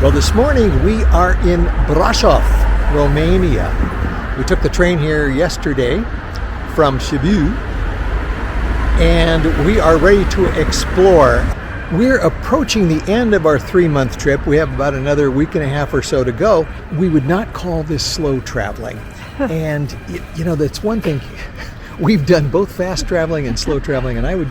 Well, this morning we are in Brasov, Romania. We took the train here yesterday from Cebu, and we are ready to explore. We're approaching the end of our 3-month trip. We have about another week and a half or so to go. We would not call this slow traveling. And, you know, that's one thing. We've done both fast traveling and slow traveling, and I would,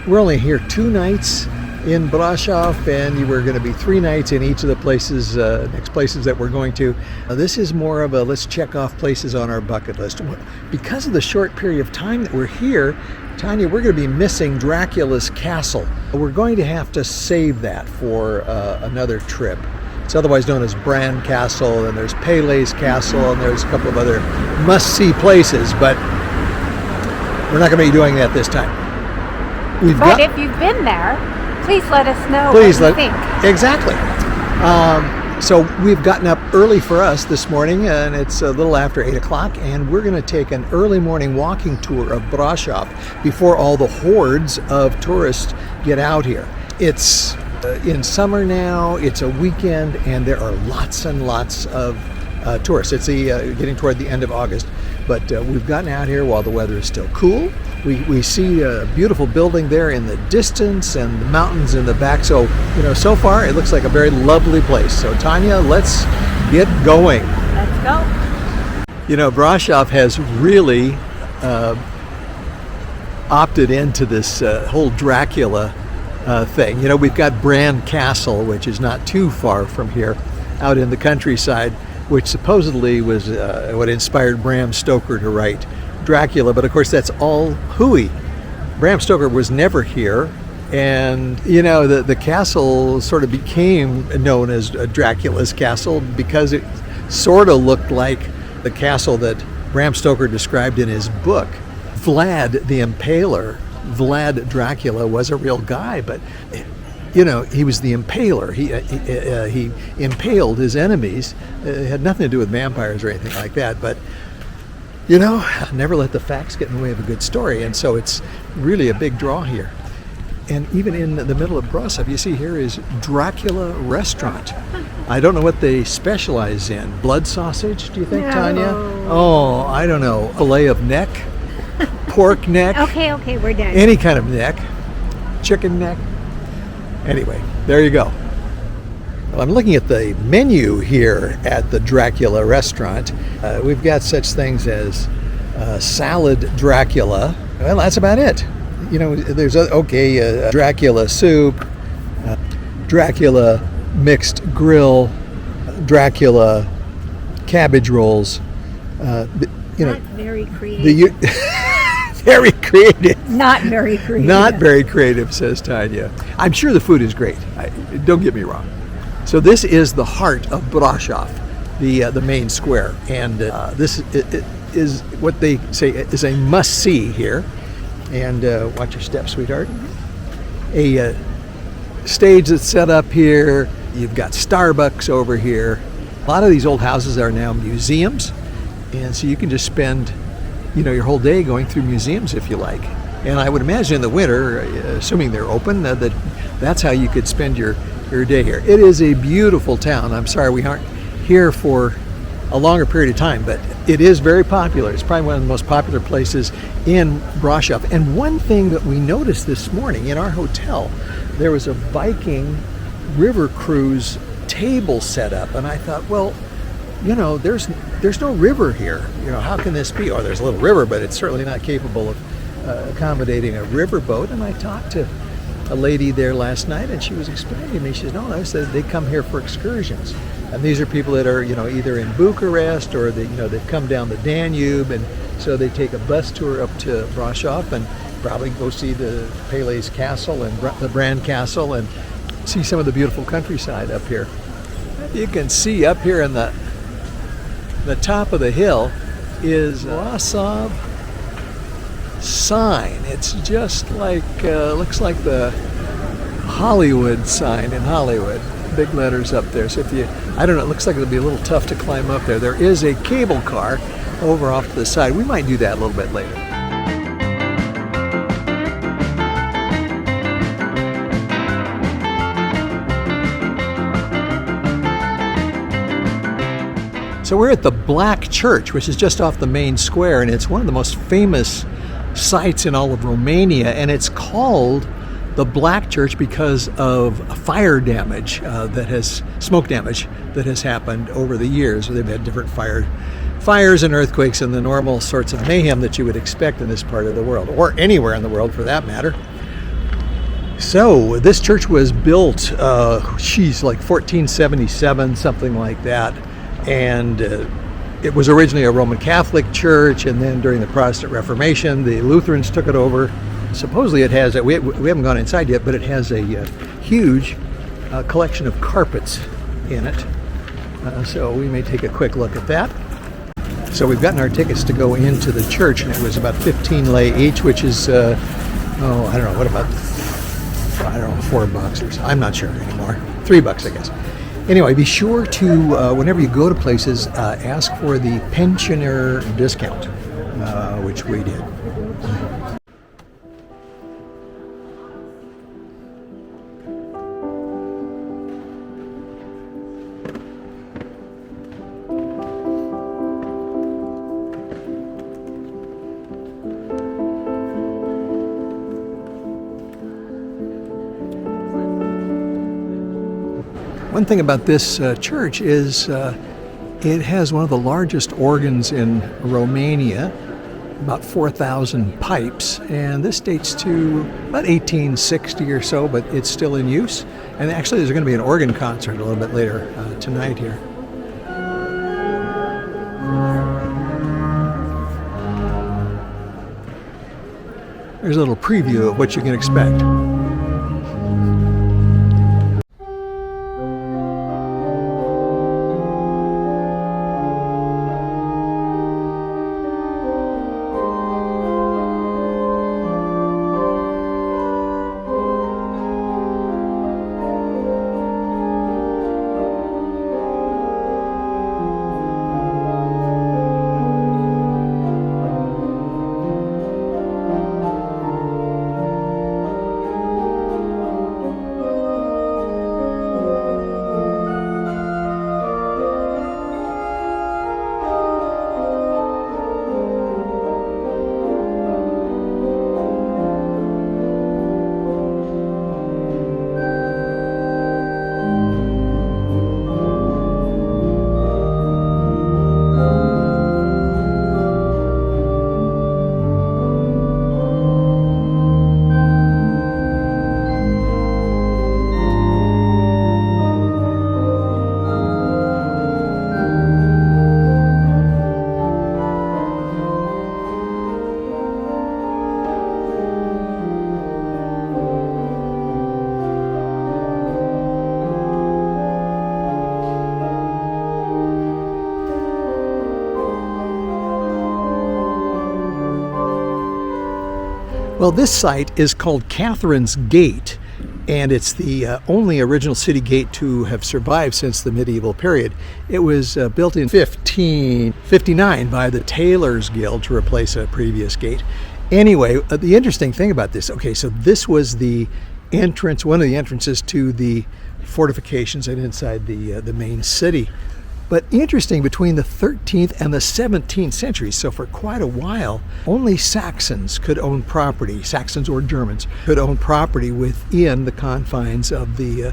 we're only here 2 nights in Brasov, and we're going to be 3 nights in each of the places, next places that we're going to. This is more of a let's check off places on our bucket list. Because of the short period of time that we're here, Tanya, we're going to be missing Dracula's Castle. We're going to have to save that for another trip. It's otherwise known as Bran Castle, and there's Pele's Castle, and there's a couple of other must-see places, but we're not going to be doing that this time. But if you've been there, please let us know what you think. Exactly. So we've gotten up early for us this morning, and it's a little after 8 o'clock, and we're going to take an early morning walking tour of Brasov before all the hordes of tourists get out here. It's in summer now, it's a weekend, and there are lots and lots of tourists. It's getting toward the end of August, but we've gotten out here while the weather is still cool. We see a beautiful building there in the distance and the mountains in the back. So, so far it looks like a very lovely place. So, Tanya, let's get going. Let's go. Brasov has really opted into this whole Dracula thing. We've got Bran Castle, which is not too far from here, out in the countryside, which supposedly was what inspired Bram Stoker to write Dracula, but of course that's all hooey. Bram Stoker was never here, and the castle sort of became known as Dracula's Castle because it sort of looked like the castle that Bram Stoker described in his book. Vlad the Impaler, Vlad Dracula, was a real guy, but he was the impaler. He impaled his enemies. It had nothing to do with vampires or anything like that, but never let the facts get in the way of a good story, and so it's really a big draw here. And even in the middle of Brasov, you see here is Dracula Restaurant. I don't know what they specialize in. Blood sausage, do you think, Tanya? Oh, I don't know. Filet of neck? Pork neck? Okay, we're done. Any kind of neck. Chicken neck. Anyway, there you go. Well, I'm looking at the menu here at the Dracula Restaurant. We've got such things as salad Dracula. Well, that's about it. There's Dracula soup, Dracula mixed grill, Dracula cabbage rolls. Not very creative. Very creative. Not very creative. Not very creative, says Tanya. I'm sure the food is great. Don't get me wrong. So this is the heart of Brasov, the main square, and this is what they say is a must-see here. And watch your step, sweetheart. A stage that's set up here. You've got Starbucks over here. A lot of these old houses are now museums, and so you can just spend, your whole day going through museums if you like. And I would imagine in the winter, assuming they're open, that's how you could spend your day here. It is a beautiful town. I'm sorry we aren't here for a longer period of time, but it is very popular. It's probably one of the most popular places in Brasov. And one thing that we noticed this morning in our hotel, there was a Viking river cruise table set up, and I thought, well, there's no river here. How can this be? Or there's a little river, but it's certainly not capable of accommodating a river boat. And I talked to a lady there last night, and she was explaining to me. She says, no, I said they come here for excursions, and these are people that are either in Bucharest or they've come down the Danube, and so they take a bus tour up to Brasov and probably go see the Pele's Castle and the Bran Castle and see some of the beautiful countryside up here. You can see up here in the top of the hill is Brasov sign. It's just like looks like the Hollywood sign in Hollywood. Big letters up there. So I don't know, it looks like it'll be a little tough to climb up there. There is a cable car over off to the side. We might do that a little bit later. So we're at the Black Church, which is just off the main square, and it's one of the most famous sites in all of Romania, and it's called the Black Church because of fire damage smoke damage that has happened over the years. They've had different fires and earthquakes and the normal sorts of mayhem that you would expect in this part of the world, or anywhere in the world for that matter. So this church was built, like 1477, something like that. And it was originally a Roman Catholic church, and then during the Protestant Reformation, the Lutherans took it over. Supposedly it has, we haven't gone inside yet, but it has a huge collection of carpets in it. So we may take a quick look at that. So we've gotten our tickets to go into the church, and it was about 15 lei each, which is, $4 or so. I'm not sure anymore. $3, I guess. Anyway, be sure to, whenever you go to places, ask for the pensioner discount, which we did. One thing about this church is it has one of the largest organs in Romania, about 4,000 pipes, and this dates to about 1860 or so, but it's still in use. And actually there's going to be an organ concert a little bit later tonight here. There's a little preview of what you can expect. Well, this site is called Catherine's Gate, and it's the only original city gate to have survived since the medieval period. It was built in 1559 by the Tailors Guild to replace a previous gate. Anyway, the interesting thing about this, so this was the entrance, one of the entrances to the fortifications and inside the main city. But interesting, between the 13th and the 17th centuries, so for quite a while, only Saxons could own property, Saxons or Germans could own property within the confines of the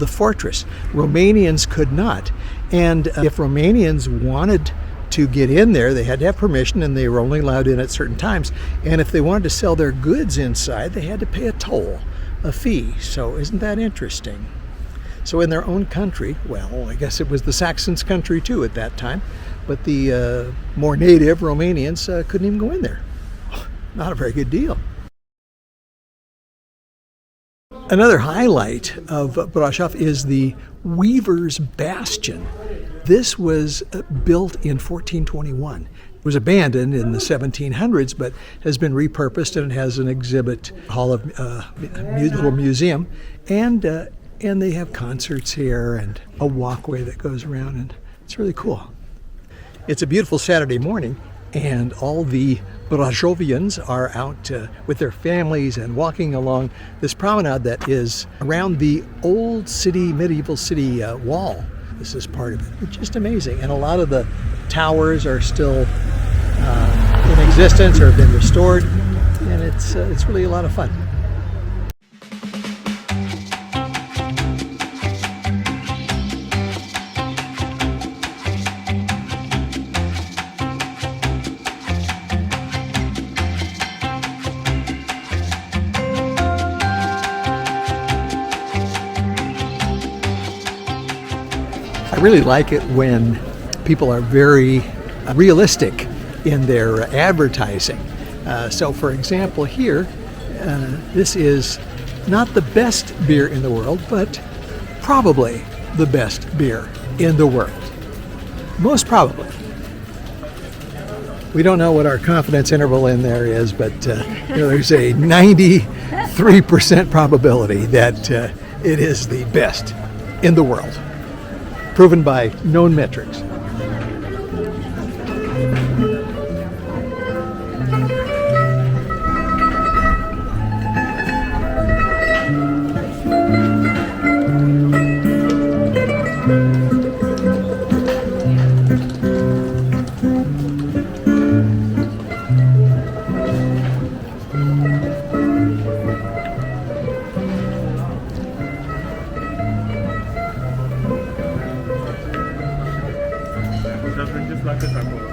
fortress. Romanians could not. And if Romanians wanted to get in there, they had to have permission, and they were only allowed in at certain times. And if they wanted to sell their goods inside, they had to pay a toll, a fee. So isn't that interesting? So in their own country, well, I guess it was the Saxons' country too at that time, but the more native Romanians couldn't even go in there. Not a very good deal. Another highlight of Brasov is the Weaver's Bastion. This was built in 1421. It was abandoned in the 1700s, but has been repurposed, and it has an exhibit hall of little museum, and they have concerts here and a walkway that goes around, and it's really cool. It's a beautiful Saturday morning, and all the Brazovians are out with their families and walking along this promenade that is around the old city, medieval city wall This is part of it. It's just amazing. And a lot of the towers are still in existence or have been restored. And it's really a lot of fun. I really like it when people are very realistic in their advertising. So for example here, this is not the best beer in the world, but probably the best beer in the world. Most probably. We don't know what our confidence interval in there is, but there's a 93% probability that it is the best in the world. Proven by known metrics. Just like a taco.